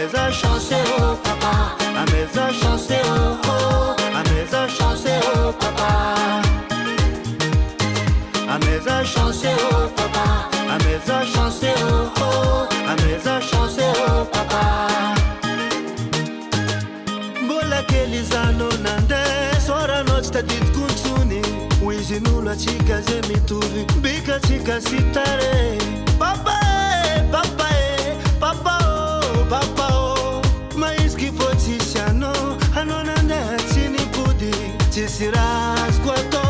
mesa chanceux, oh papa. À mesa chanceux, oh oh. À mesa chanceux, oh papa. À mesa chanceux, oh papa. À mesa chanceux, oh oh. À mesa chanceux, oh papa. Mbola kelizano nande sora noche tadit kunsuni wizinula chika zemituvi bika chika sitare papa papa papa oh papa oh mais que poticiano anonande chini budi chisiras kwato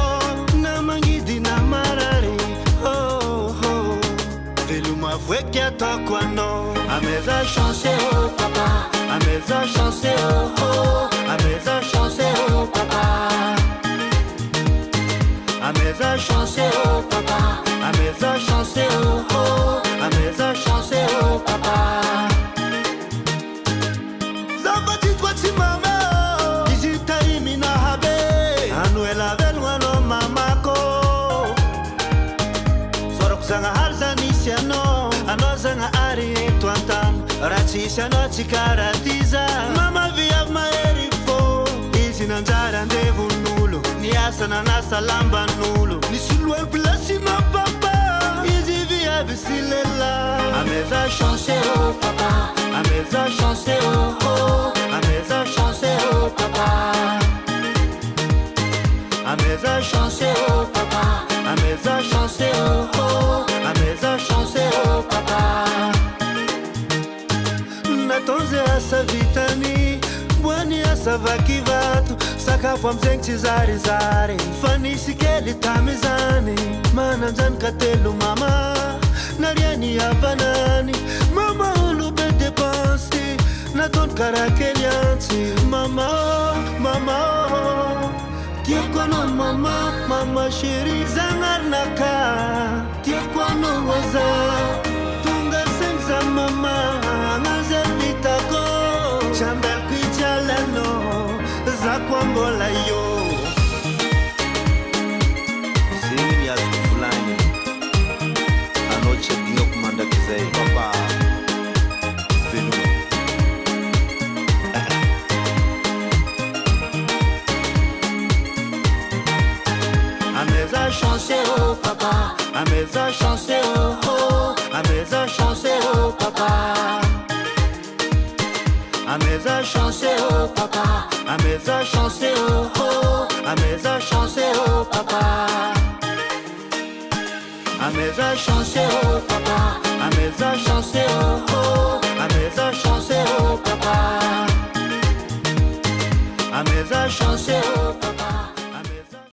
na mangidi na marari oh oh veluma fwekia tokwano a mesa chanceux oh papa. À mesa chanceux, oh oh. À mesa chanceux, oh papa. À mesa chanceux, oh papa. À mesa chanceux, oh oh. À mesa chanceux, oh papa. Zabati toi ti mama. Izita imina habe. Anuela venwano mamako. Sorok sanga harzani siano. Anozanga ari tuantan. Ratisha no chikaratiza mama via maerifo izi nanjara ndevu nulo niasa na nasa lamba nulo nisulwe plasi ma papa izi via bisilela a mesa chanceux oh papa. A mesa chanceux oh oh. A mesa chanceux oh papa. A mesa chanceux oh papa. A mesa chanceux oh oh. A mesa chanceux oh papa. Natonze asa vitani bwani asa vakivatu sakafwa mzengi zari zari fanisi keli tamizani mana njan katelu mama nariani ya banani mama ulube depansi naton karakeliansi mama oh mama oh tiekono mama mama shiri zangar naka tiekono waza tunga senza mama vitako chambel kuchalano za kwambola yo sini ya fulani anoche dingo kumanda kizai papa venu a mesa chanceux oh papa. A mesa chanceux oh oh. A mesa chanceux oh papa. A mesa chanceux oh papa. A mesa chanceux oh oh. A mesa chanceux oh papa. A mesa chanceux oh papa. A mesa chanceux oh oh. A mesa chanceux